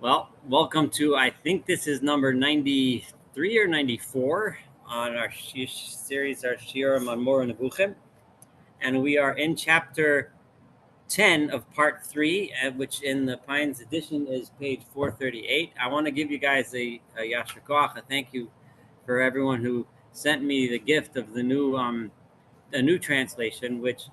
Well, welcome to, I think this is number 93 or 94 on our series, our Shira Mamor Nebuchim. And we are in chapter 10 of part 3, which in the Pines edition is page 438. I want to give you guys a Yashar Koach, a thank you for everyone who sent me the gift of the new translation, which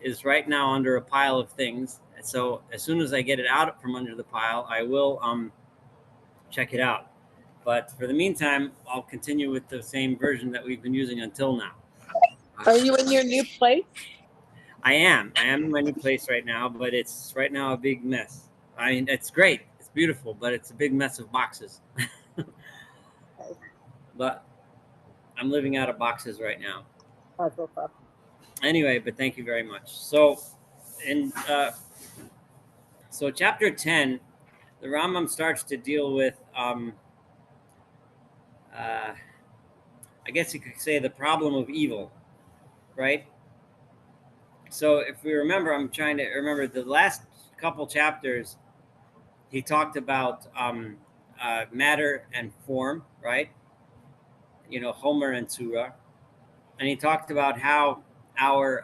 is right now under a pile of things. So as soon as I get it out from under the pile, I will check it out. But for the meantime, I'll continue with the same version that we've been using until now. Are you in your new place? I am. I am in my new place right now, but it's right now a big mess. I mean, it's great. It's beautiful, but it's a big mess of boxes. But I'm living out of boxes right now. That's what's up. Anyway, but thank you very much. So, in chapter 10, the Rambam starts to deal with, I guess you could say, the problem of evil, right? So if we remember, I'm trying to remember the last couple chapters. He talked about matter and form, right? Homer and Surah, and he talked about how our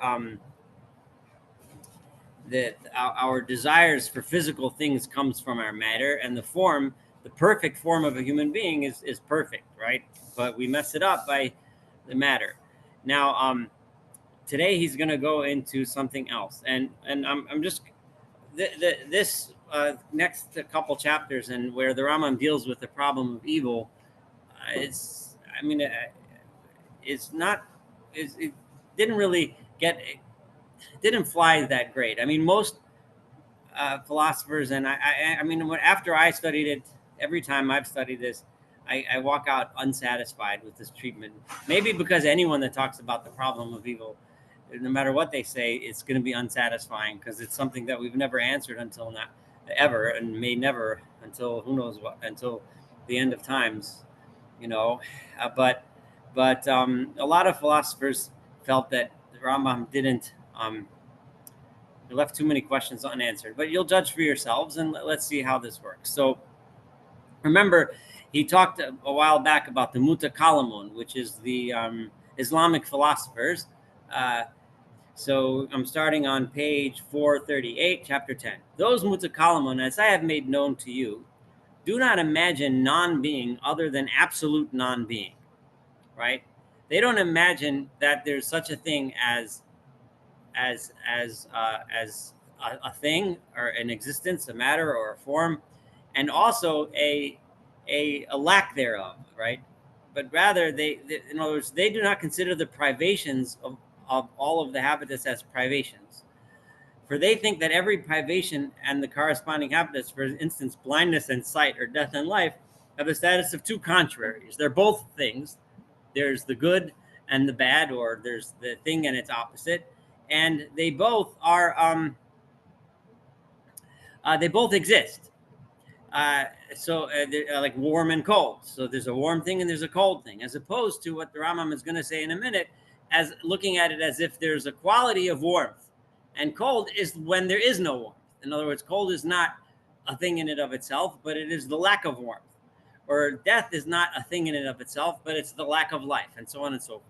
our desires for physical things comes from our matter, and the perfect form of a human being is perfect, right? But we mess it up by the matter. Now, today he's going to go into something else, and I'm just this next couple chapters, and where the Rambam deals with the problem of evil. It's not it didn't really get it didn't fly that great. I mean, most philosophers, and I mean, after I studied it, every time I've studied this, I walk out unsatisfied with this treatment. Maybe because anyone that talks about the problem of evil, no matter what they say, it's going to be unsatisfying because it's something that we've never answered until now, ever, and may never until who knows what, until the end of times, you know. But a lot of philosophers felt that the Rambam didn't. He left too many questions unanswered. But you'll judge for yourselves, and let's see how this works. So remember, he talked a while back about the Mutakalamun, which is the Islamic philosophers. So I'm starting on page 438, chapter 10. Those Mutakalamun, as I have made known to you, do not imagine non-being other than absolute non-being, right? They don't imagine that there's such a thing as a thing or an existence, a matter or a form, and also a lack thereof, right? But rather, in other words, they do not consider the privations of all of the habitats as privations. For they think that every privation and the corresponding habitats, for instance, blindness and sight or death and life, have the status of two contraries. They're both things. There's the good and the bad, or there's the thing and its opposite, and they both are they both exist. They're like warm and cold. So there's a warm thing and there's a cold thing, as opposed to what the Rambam is going to say in a minute, as looking at it as if there's a quality of warmth, and cold is when there is no warmth. In other words, cold is not a thing in and of itself, but it is the lack of warmth. Or death is not a thing in and of itself, but it's the lack of life, and so on and so forth.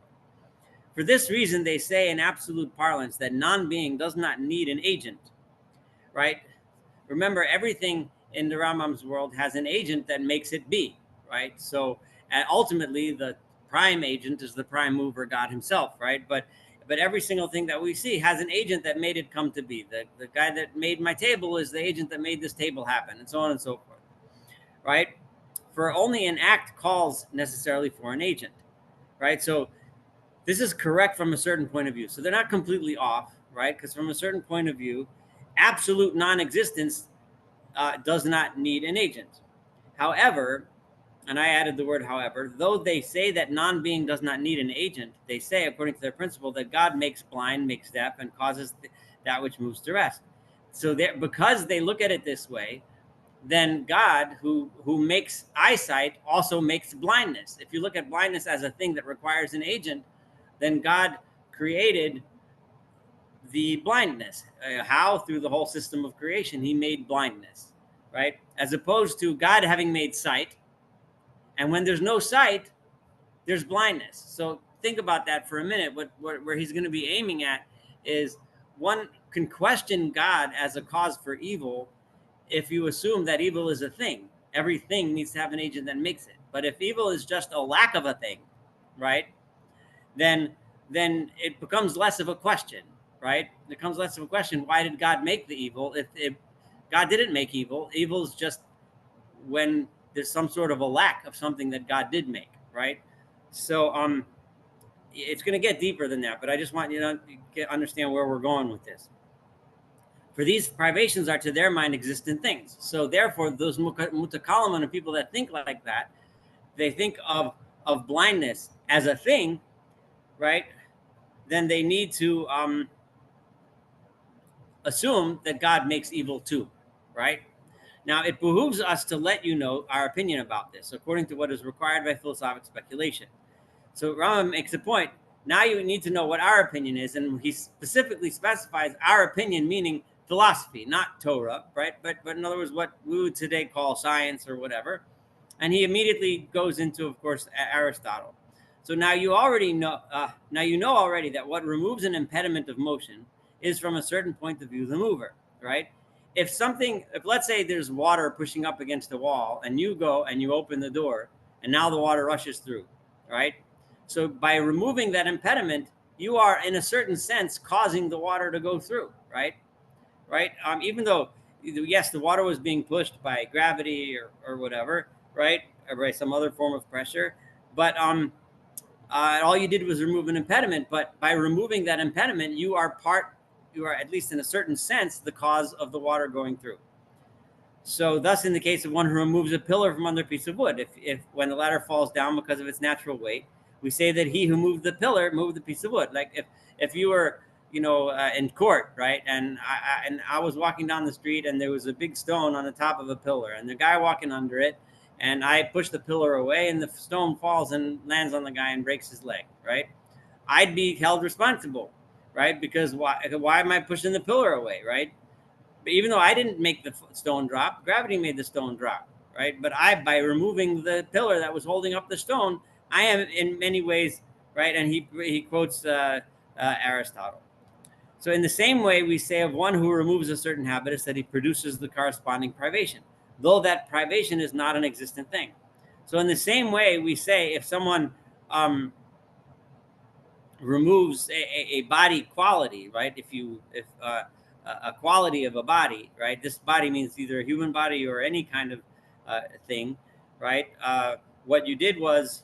For this reason, they say in absolute parlance that non-being does not need an agent, right? Remember, everything in the Rambam's world has an agent that makes it be, right? So ultimately, the prime agent is the prime mover, God himself, right? But every single thing that we see has an agent that made it come to be. The guy that made my table is the agent that made this table happen, and so on and so forth, right? For only an act calls necessarily for an agent, right? So this is correct from a certain point of view. So they're not completely off, right? Because from a certain point of view, absolute non-existence does not need an agent. However, and I added the word however, though they say that non-being does not need an agent, they say, according to their principle, that God makes blind, makes deaf, and causes that which moves to rest. So because they look at it this way, then God, who makes eyesight, also makes blindness. If you look at blindness as a thing that requires an agent, then God created the blindness. How? Through the whole system of creation, he made blindness, right? As opposed to God having made sight. And when there's no sight, there's blindness. So think about that for a minute. Where he's going to be aiming at is, one can question God as a cause for evil if you assume that evil is a thing. Everything needs to have an agent that makes it. But if evil is just a lack of a thing, right, then it becomes less of a question, right? It becomes less of a question. Why did God make the evil? If God didn't make evil, evil is just when there's some sort of a lack of something that God did make, right? So it's going to get deeper than that, but I just want you to understand where we're going with this. For these privations are to their mind existent things. So therefore, those mutakalim and people that think like that, they think of blindness as a thing, right? Then they need to assume that God makes evil too, right? Now, it behooves us to let you know our opinion about this, according to what is required by philosophic speculation. So Rambam makes a point. Now you need to know what our opinion is, and he specifically specifies our opinion, meaning philosophy, not Torah, right? But in other words, what we would today call science or whatever. And he immediately goes into, of course, Aristotle. So now you already know. Now you know already that what removes an impediment of motion is, from a certain point of view, the mover, right? If let's say there's water pushing up against the wall, and you go and you open the door, and now the water rushes through, right? So by removing that impediment, you are, in a certain sense, causing the water to go through, right? Right? Even though, yes, the water was being pushed by gravity or whatever, right? Or by some other form of pressure, but all you did was remove an impediment. But by removing that impediment, you are, at least in a certain sense, the cause of the water going through. So thus, in the case of one who removes a pillar from under a piece of wood, if when the ladder falls down because of its natural weight, we say that he who moved the pillar moved the piece of wood. Like if you were, in court, right, and I was walking down the street and there was a big stone on the top of a pillar, and the guy walking under it, and I push the pillar away, and the stone falls and lands on the guy and breaks his leg, right? I'd be held responsible, right? Because why am I pushing the pillar away, right? But even though I didn't make the stone drop, gravity made the stone drop, right? But by removing the pillar that was holding up the stone, I am in many ways, right? And he quotes Aristotle. So in the same way, we say of one who removes a certain habitus that he produces the corresponding privation, though that privation is not an existent thing. So in the same way, we say if someone removes a body quality, right? If a quality of a body, right? This body means either a human body or any kind of thing, right? What you did was,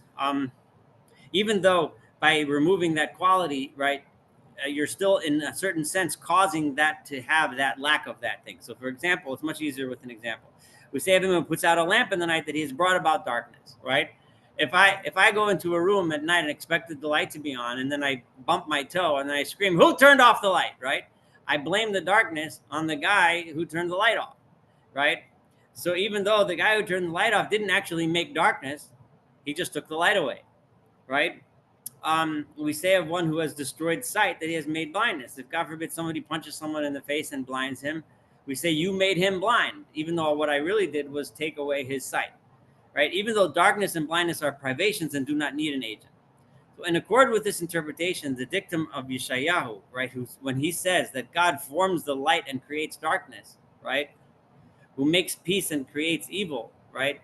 even though by removing that quality, right, you're still in a certain sense causing that to have that lack of that thing. So for example, it's much easier with an example. We say of him who puts out a lamp in the night that he has brought about darkness, right? If I go into a room at night and expected the light to be on, and then I bump my toe and then I scream, "Who turned off the light?" Right? I blame the darkness on the guy who turned the light off, right? So even though the guy who turned the light off didn't actually make darkness, he just took the light away, right? We say of one who has destroyed sight that he has made blindness. If God forbid somebody punches someone in the face and blinds him, we say you made him blind, even though what I really did was take away his sight, right? Even though darkness and blindness are privations and do not need an agent. So in accord with this interpretation, the dictum of Yeshayahu, right, when he says that God forms the light and creates darkness, right, who makes peace and creates evil, right,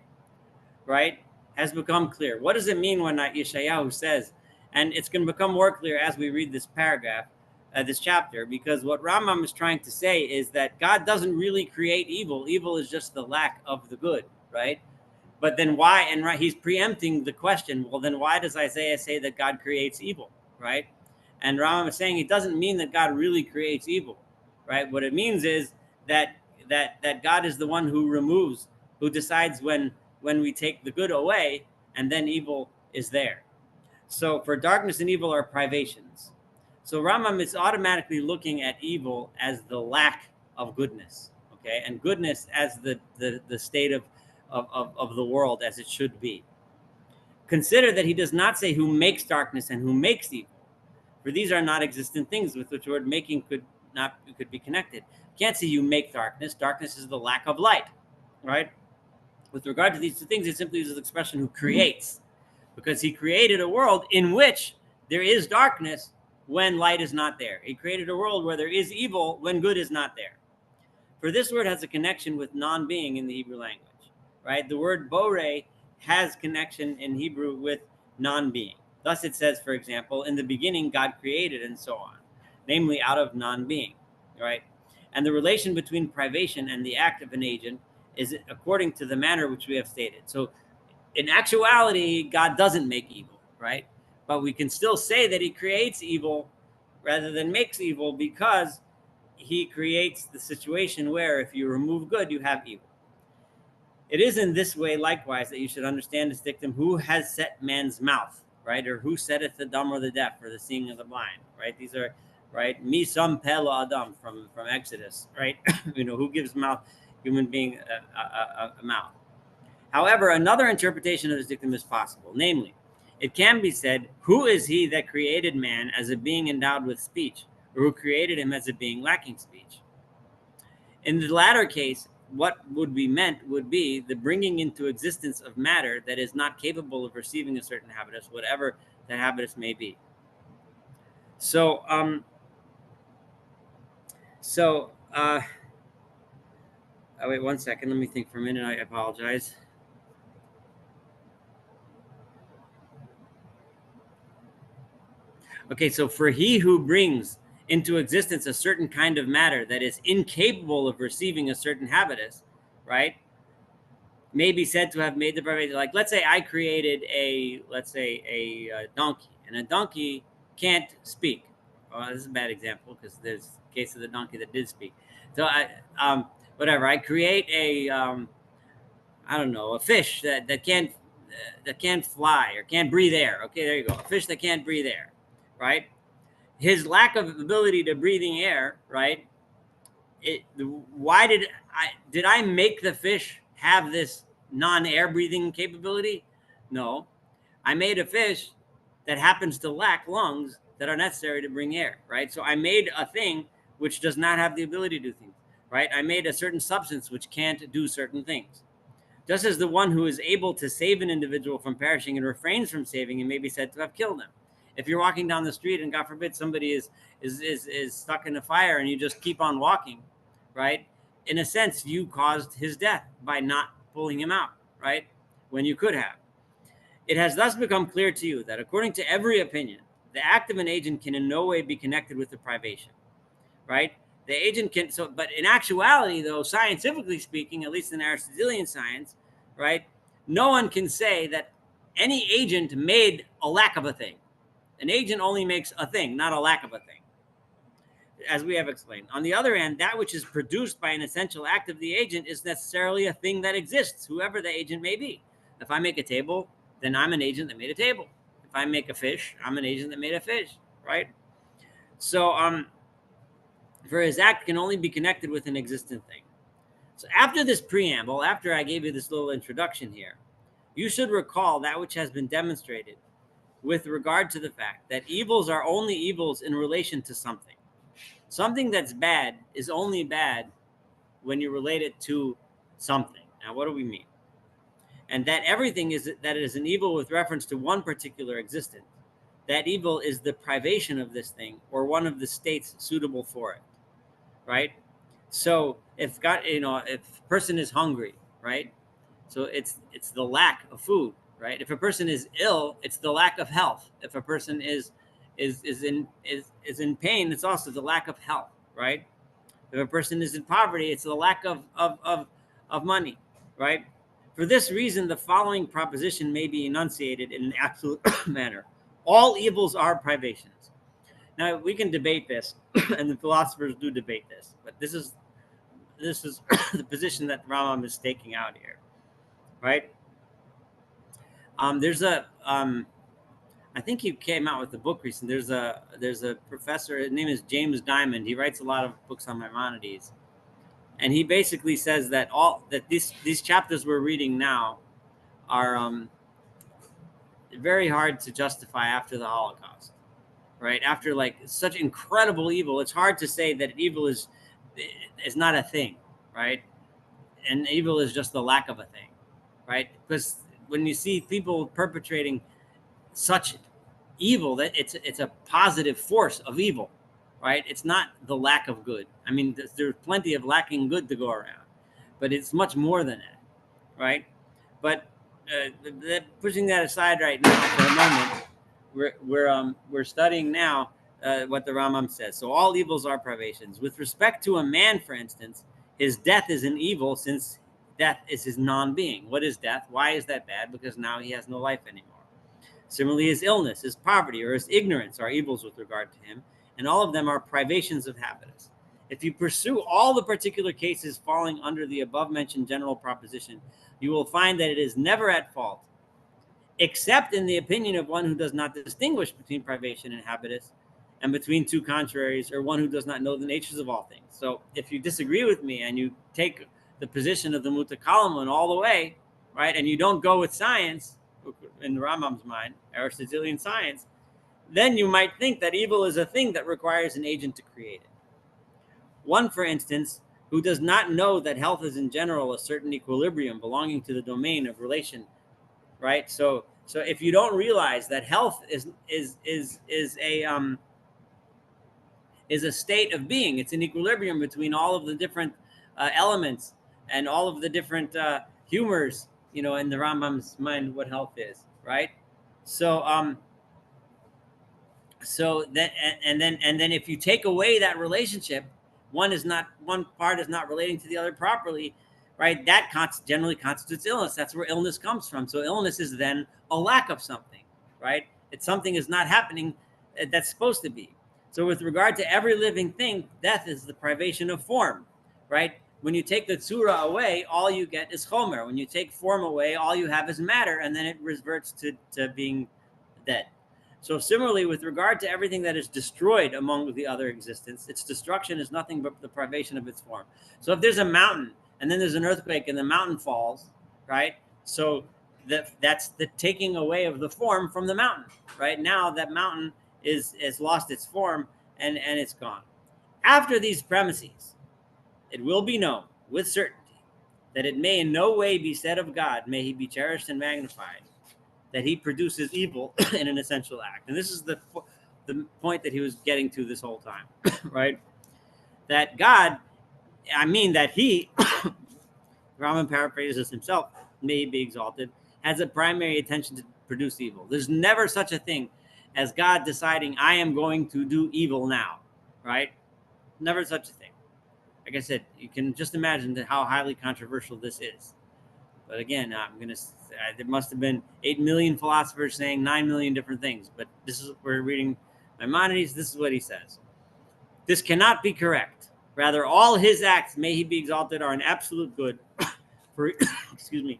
has become clear. What does it mean when Yeshayahu says, and it's going to become more clear as we read this paragraph, this chapter, because what Rambam is trying to say is that God doesn't really create evil. Evil is just the lack of the good, right? But then why? And he's preempting the question. Well, then why does Isaiah say that God creates evil, right? And Rambam is saying it doesn't mean that God really creates evil, right? What it means is that God is the one who removes, who decides when we take the good away, and then evil is there. So for darkness and evil are privations. So Rambam is automatically looking at evil as the lack of goodness, okay, and goodness as the state of the world as it should be. Consider that he does not say who makes darkness and who makes evil, for these are not existent things with which the word making could be connected. You can't say you make darkness. Darkness is the lack of light, right? With regard to these two things, it simply uses the expression who creates, because he created a world in which there is darkness when light is not there. He created a world where there is evil when good is not there. For this word has a connection with non-being in the Hebrew language, right? The word bore has connection in Hebrew with non-being. Thus it says, for example, in the beginning God created, and so on, namely out of non-being, right? And the relation between privation and the act of an agent is according to the manner which we have stated. So in actuality, God doesn't make evil, right? But we can still say that he creates evil rather than makes evil, because he creates the situation where if you remove good, you have evil. It is in this way, likewise, that you should understand this dictum: who has set man's mouth, right? Or who setteth the dumb or the deaf, or the seeing of the blind, right? These are, right? Mi sam pela adam from Exodus, right? Who gives mouth, human being, a mouth. However, another interpretation of this dictum is possible. Namely, it can be said, who is he that created man as a being endowed with speech, or who created him as a being lacking speech? In the latter case, what would be meant would be the bringing into existence of matter that is not capable of receiving a certain habitus, whatever that habitus may be. So, so, wait 1 second. Let me think for a minute. I apologize. Okay, so for he who brings into existence a certain kind of matter that is incapable of receiving a certain habitus, right, may be said to have made the privation. Like, let's say I created a donkey, and a donkey can't speak. Well, this is a bad example because there's a case of the donkey that did speak. So whatever. I create I don't know, a fish that can't fly or can't breathe air. Okay, there you go. A fish that can't breathe air, right? His lack of ability to breathing air, right? Why did I make the fish have this non-air breathing capability? No, I made a fish that happens to lack lungs that are necessary to bring air, right? So I made a thing which does not have the ability to do things, right? I made a certain substance which can't do certain things. Just as the one who is able to save an individual from perishing and refrains from saving him may be said to have killed him. If you're walking down the street and God forbid somebody is stuck in a fire and you just keep on walking, right? In a sense, you caused his death by not pulling him out, right? When you could have. It has thus become clear to you that according to every opinion, the act of an agent can in no way be connected with the privation, right? The agent can, so, but in actuality, though, scientifically speaking, at least in Aristotelian science, right, no one can say that any agent made a lack of a thing. An agent only makes a thing, not a lack of a thing, as we have explained. On the other hand, that which is produced by an essential act of the agent is necessarily a thing that exists, whoever the agent may be. If I make a table, then I'm an agent that made a table. If I make a fish, I'm an agent that made a fish, right? So, for his act can only be connected with an existent thing. So after this preamble, after I gave you this little introduction here, you should recall that which has been demonstrated with regard to the fact that evils are only evils in relation to something. Something that's bad is only bad when you relate it to something. Now, what do we mean? And that everything is that it is an evil with reference to one particular existence. That evil is the privation of this thing or one of the states suitable for it, right? So if a person is hungry, right? So it's the lack of food, right? If a person is ill, it's the lack of health. If a person is in pain, it's also the lack of health, right? If a person is in poverty, it's the lack of money, right? For this reason, the following proposition may be enunciated in an absolute manner. All evils are privations. Now we can debate this, and the philosophers do debate this, but this is the position that Rambam is staking out here, right? There's a I think he came out with a book recently. There's a professor. His name is James Diamond. He writes a lot of books on Maimonides, and he basically says that these chapters we're reading now are very hard to justify after the Holocaust, right? After like such incredible evil, it's hard to say that evil is not a thing, right? and evil is just the lack of a thing, right? Because when you see people perpetrating such evil, that it's a positive force of evil, right? It's not the lack of good. I mean, there's plenty of lacking good to go around, but it's much more than that, right? But pushing that aside right now for a moment, we're studying now what the Rambam says. So all evils are privations. With respect to a man, for instance, his death is an evil, since death is his non-being. What is death? Why is that bad? Because now he has no life anymore. Similarly, his illness, his poverty, or his ignorance are evils with regard to him, and all of them are privations of happiness. If you pursue all the particular cases falling under the above-mentioned general proposition, you will find that it is never at fault, except in the opinion of one who does not distinguish between privation and habitus, and between two contraries, or one who does not know the natures of all things. So if you disagree with me and you take the position of the Mutakalaman all the way, right, and you don't go with science, in the Rambam's mind, Aristotelian science, then you might think that evil is a thing that requires an agent to create it. One, for instance, who does not know that health is in general a certain equilibrium belonging to the domain of relation, right? So if you don't realize that health is a state of being, it's an equilibrium between all of the different elements and all of the different humors, in the Rambam's mind, what health is, right? So that, and then if you take away that relationship, one part is not relating to the other properly, right? That generally constitutes illness. That's where illness comes from. So illness is then a lack of something, right? It's something is not happening that's supposed to be. So with regard to every living thing, death is the privation of form, right? When you take the tzura away, all you get is chomer. When you take form away, all you have is matter, and then it reverts to being dead. So similarly, with regard to everything that is destroyed among the other existence, its destruction is nothing but the privation of its form. So if there's a mountain and then there's an earthquake and the mountain falls, right? So that's the taking away of the form from the mountain, right? Now that mountain has lost its form and it's gone. After these premises, it will be known with certainty that it may in no way be said of God, may he be cherished and magnified, that he produces evil in an essential act. And this is the point that he was getting to this whole time, right? That God, that he, Rambam paraphrases himself, may be exalted, has a primary intention to produce evil. There's never such a thing as God deciding, I am going to do evil now, right? Never such a thing. Like I said, you can just imagine how highly controversial this is. But again, there must have been 8 million philosophers saying 9 million different things. But we're reading Maimonides. This is what he says. This cannot be correct. Rather, all his acts, may he be exalted, are an absolute good. For, excuse me.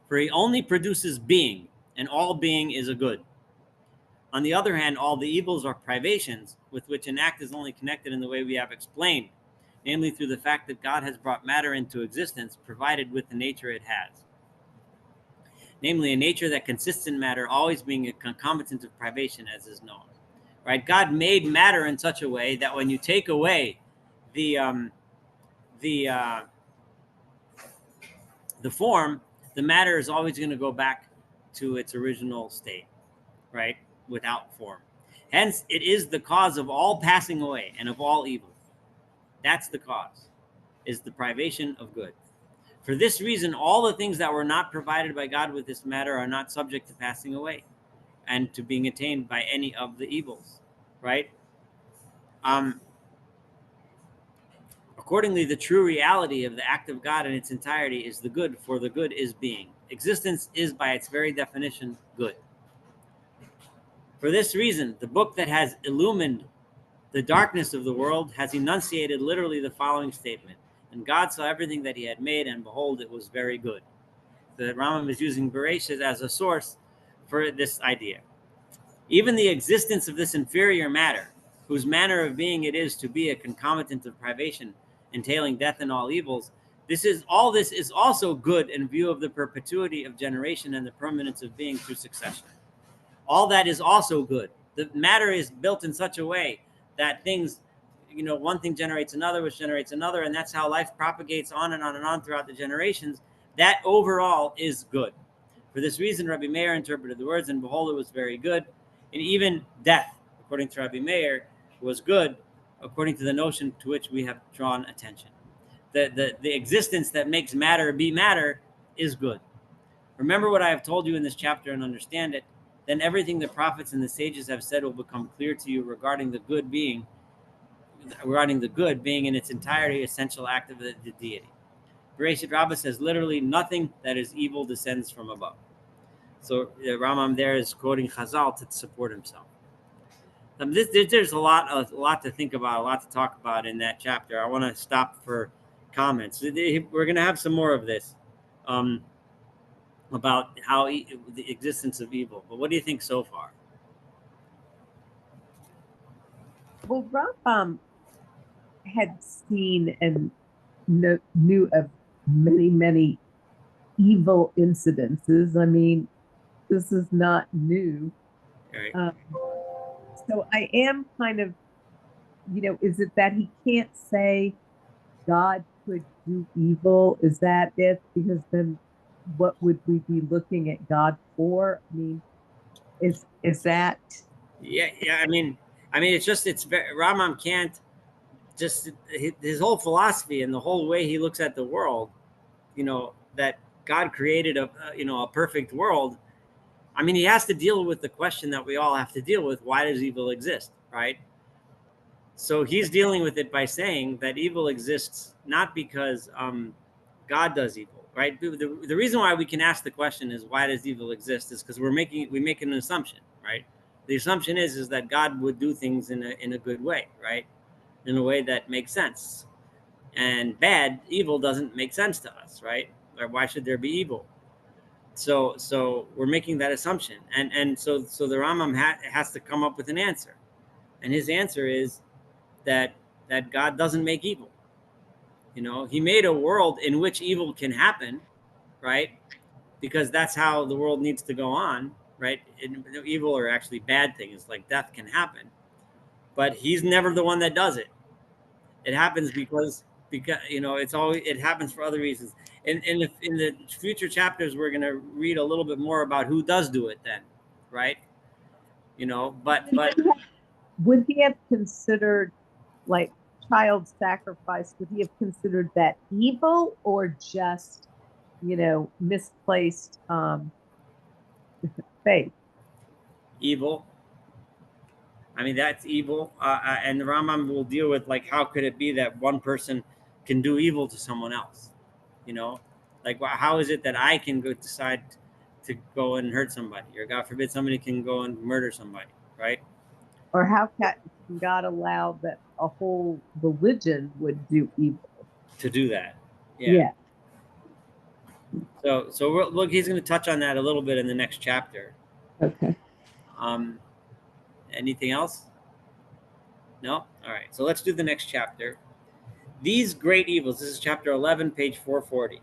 For he only produces being, and all being is a good. On the other hand, all the evils are privations, with which an act is only connected in the way we have explained, namely through the fact that God has brought matter into existence, provided with the nature it has. Namely, a nature that consists in matter always being a concomitant of privation, as is known. Right? God made matter in such a way that when you take away the form, the matter is always going to go back to its original state, right? Without form. Hence, it is the cause of all passing away and of all evil. That's the cause, is the privation of good. For this reason, all the things that were not provided by God with this matter are not subject to passing away and to being attained by any of the evils, right? Accordingly, the true reality of the act of God in its entirety is the good, for the good is being. Existence is by its very definition good. For this reason, the book that has illumined the darkness of the world has enunciated literally the following statement. And God saw everything that he had made, and behold, it was very good. The Rambam is using Bereshit as a source for this idea. Even the existence of this inferior matter, whose manner of being it is to be a concomitant of privation, entailing death and all evils, this is also good in view of the perpetuity of generation and the permanence of being through succession. All that is also good. The matter is built in such a way that things one thing generates another, which generates another, and that's how life propagates on and on and on throughout the generations. That overall is good. For this reason, Rabbi Meir interpreted the words, and behold, it was very good. And even death, according to Rabbi Meir, was good, according to the notion to which we have drawn attention. The existence that makes matter be matter is good. Remember what I have told you in this chapter and understand it. Then everything the prophets and the sages have said will become clear to you regarding the good being in its entirety essential act of the deity. Bereshit Rabbah says literally nothing that is evil descends from above. So Rambam there is quoting Chazal to support himself. There's a lot to think about, a lot to talk about in that chapter. I want to stop for comments. We're going to have some more of this about how the existence of evil. But what do you think so far? Well, Rambam had seen and knew of many, many evil incidences. I mean, this is not new. Right. So I am kind of, is it that he can't say God could do evil? Is that it? Because then what would we be looking at God for? I mean, is that? Yeah. I mean, it's very, Rambam can't just, his whole philosophy and the whole way he looks at the world, that God created a perfect world. I mean, he has to deal with the question that we all have to deal with. Why does evil exist? Right. So he's dealing with it by saying that evil exists not because God does evil, right? The reason why we can ask the question is why does evil exist is because we make an assumption, right? The assumption is that God would do things in a good way, right? In a way that makes sense. And evil doesn't make sense to us, right? Or why should there be evil? So we're making that assumption, and so the Rambam has to come up with an answer, and his answer is that God doesn't make evil. He made a world in which evil can happen, right? Because that's how the world needs to go on, right? Evil or actually bad things like death can happen, but he's never the one that does it. It happens because it happens for other reasons. And in the future chapters, we're going to read a little bit more about who does do it then, right? But Would he have considered like child sacrifice? Would he have considered that evil or just, misplaced faith? Evil. I mean, that's evil. And the Rambam will deal with, like, how could it be that one person can do evil to someone else? Like, how is it that I can decide to go and hurt somebody, or God forbid somebody can go and murder somebody, right? Or how can God allow that a whole religion would do evil? To do that. Yeah. So look, he's going to touch on that a little bit in the next chapter. Okay. Anything else? No? All right. So let's do the next chapter. These great evils, this is chapter 11, page 440.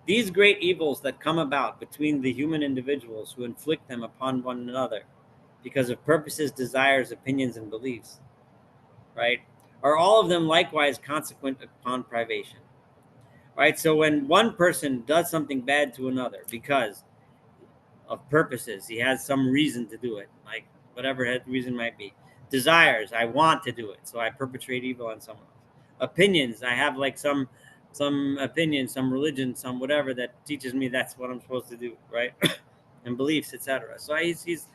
These great evils that come about between the human individuals who inflict them upon one another because of purposes, desires, opinions, and beliefs, right, are all of them likewise consequent upon privation, right? So when one person does something bad to another because of purposes, he has some reason to do it, like whatever the reason might be. Desires, I want to do it, so I perpetrate evil on someone else. Opinions, I have like some opinion, some religion, some whatever that teaches me that's what I'm supposed to do, right? And beliefs, etc. So he's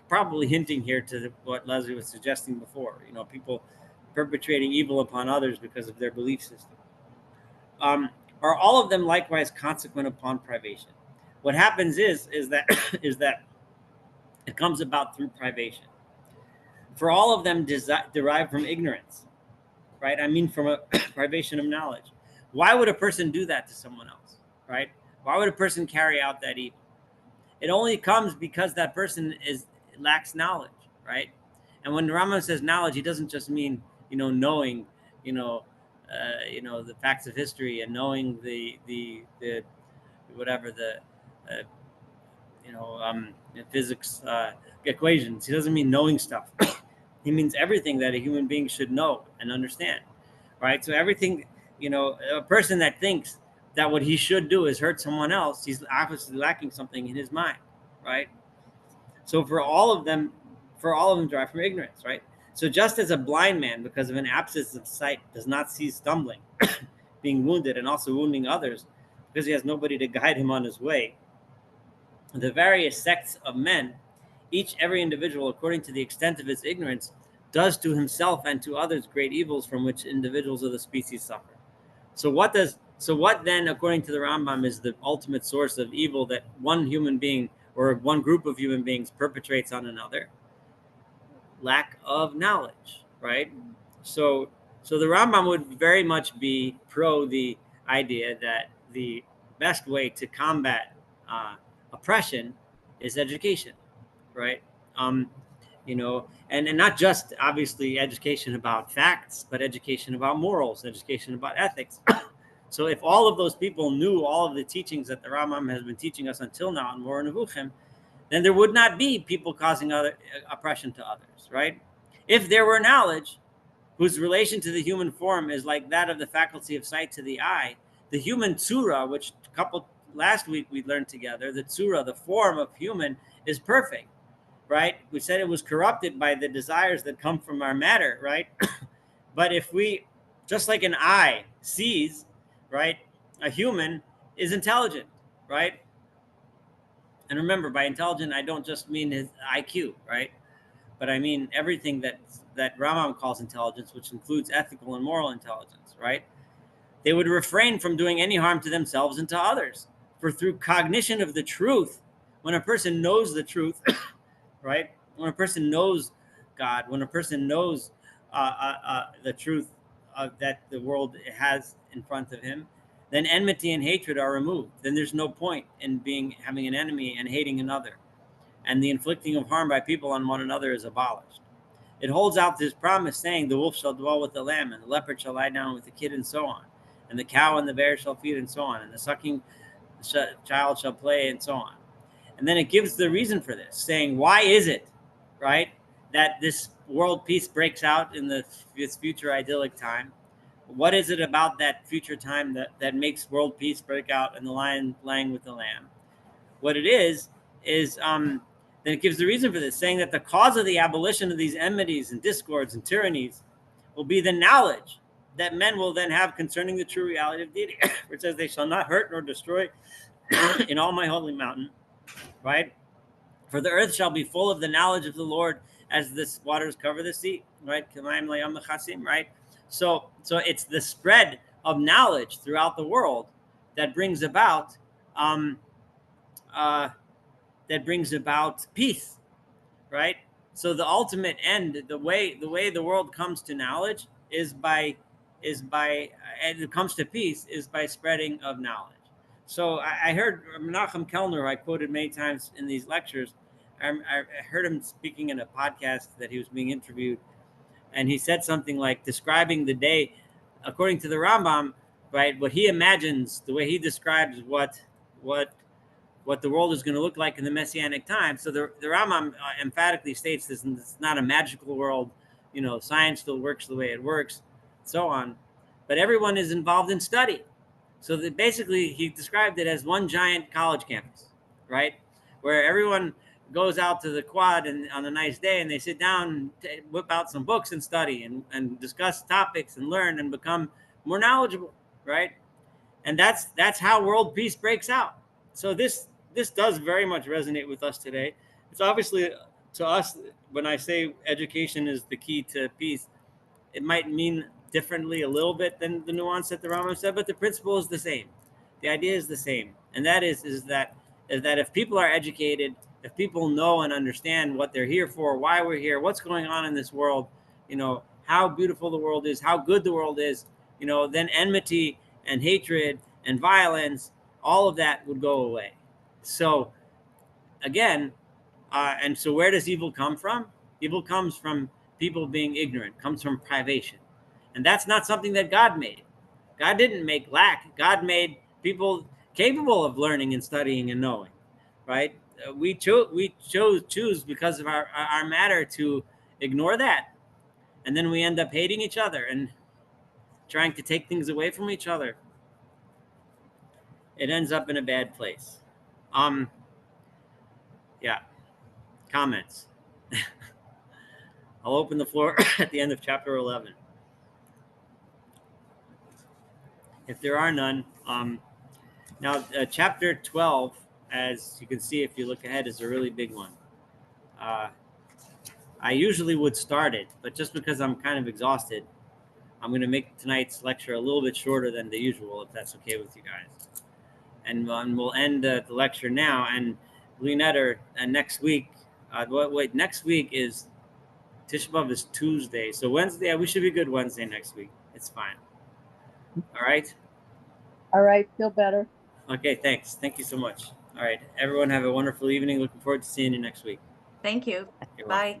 probably hinting here to what Leslie was suggesting before. People perpetrating evil upon others because of their belief system. Are all of them likewise consequent upon privation? What happens is that is that it comes about through privation. For all of them derive from ignorance, right? I mean, from a privation of knowledge. Why would a person do that to someone else, right? Why would a person carry out that evil? It only comes because that person lacks knowledge, right? And when Rambam says knowledge, he doesn't just mean knowing the facts of history and knowing the whatever the physics equations. He doesn't mean knowing stuff. He means everything that a human being should know and understand, right? So everything, a person that thinks that what he should do is hurt someone else, he's obviously lacking something in his mind, right? So for all of them derive from ignorance, right? So just as a blind man, because of an absence of sight, does not cease stumbling, being wounded, and also wounding others, because he has nobody to guide him on his way, the various sects of men, every individual, according to the extent of his ignorance, does to himself and to others great evils from which individuals of the species suffer. So what then, according to the Rambam, is the ultimate source of evil that one human being or one group of human beings perpetrates on another? Lack of knowledge, right? So the Rambam would very much be pro the idea that the best way to combat oppression is education, right? Um, and not just obviously education about facts, but education about morals, education about ethics. So if all of those people knew all of the teachings that the Rambam has been teaching us until now in Moreh Nevuchim, then there would not be people causing oppression to others, right? If there were knowledge whose relation to the human form is like that of the faculty of sight to the eye, the human tsura, which last week we learned together, the tsura, the form of human, is perfect, right? We said it was corrupted by the desires that come from our matter, right? But if we, just like an eye sees, right, a human is intelligent, right? And remember, by intelligent, I don't just mean his IQ, right? But I mean everything that Rambam calls intelligence, which includes ethical and moral intelligence, right? They would refrain from doing any harm to themselves and to others. For through cognition of the truth, when a person knows the truth, right? When a person knows God, when a person knows the truth that the world has in front of him, then enmity and hatred are removed. Then there's no point in having an enemy and hating another. And the inflicting of harm by people on one another is abolished. It holds out this promise, saying, the wolf shall dwell with the lamb, and the leopard shall lie down with the kid, and so on. And the cow and the bear shall feed, and so on. And the sucking child shall play, and so on. And then it gives the reason for this, saying, why is it, right, that this world peace breaks out in this future idyllic time? What is it about that future time that makes world peace break out and the lion lying with the lamb? What it is then it gives the reason for this, saying that the cause of the abolition of these enmities and discords and tyrannies will be the knowledge that men will then have concerning the true reality of deity, which says they shall not hurt nor destroy in all my holy mountain, right? For the earth shall be full of the knowledge of the Lord as the waters cover the sea, right? Right? So it's the spread of knowledge throughout the world that brings about peace, right? So the ultimate end, the way the world comes to knowledge and it comes to peace is by spreading of knowledge. So I heard Menachem Kellner, I quoted many times in these lectures. I heard him speaking in a podcast that he was being interviewed, and he said something like describing the day, according to the Rambam, right? What he imagines, the way he describes what the world is going to look like in the Messianic time. So the Rambam emphatically states this, and it's not a magical world. Science still works the way it works, so on. But everyone is involved in study. So that basically he described it as one giant college campus, right? Where everyone goes out to the quad and on a nice day and they sit down, whip out some books and study and discuss topics and learn and become more knowledgeable, right? And that's how world peace breaks out. So this does very much resonate with us today. It's obviously, to us, when I say education is the key to peace, it might mean differently a little bit than the nuance that the Rambam said, but the principle is the same. The idea is the same. And that is that if people are educated, if people know and understand what they're here for, why we're here, what's going on in this world, how beautiful the world is, how good the world is, then enmity and hatred and violence, all of that would go away. So again, and so where does evil come from? Evil comes from people being ignorant, comes from privation. And that's not something that God made. God didn't make lack. God made people capable of learning and studying and knowing, right? We choose because of our matter to ignore that. And then we end up hating each other and trying to take things away from each other. It ends up in a bad place. Yeah. Comments. I'll open the floor at the end of chapter 11. If there are none, now chapter 12, as you can see if you look ahead, is a really big one. I usually would start it, but just because I'm kind of exhausted, I'm going to make tonight's lecture a little bit shorter than the usual, if that's okay with you guys. And we'll end the lecture now. And Leonetter, next week, next week is Tisha B'Av is Tuesday. So Wednesday, we should be good Wednesday next week. It's fine. All right? All right, feel better. Okay, thanks. Thank you so much. All right, everyone have a wonderful evening. Looking forward to seeing you next week. Thank you. You're welcome. Bye.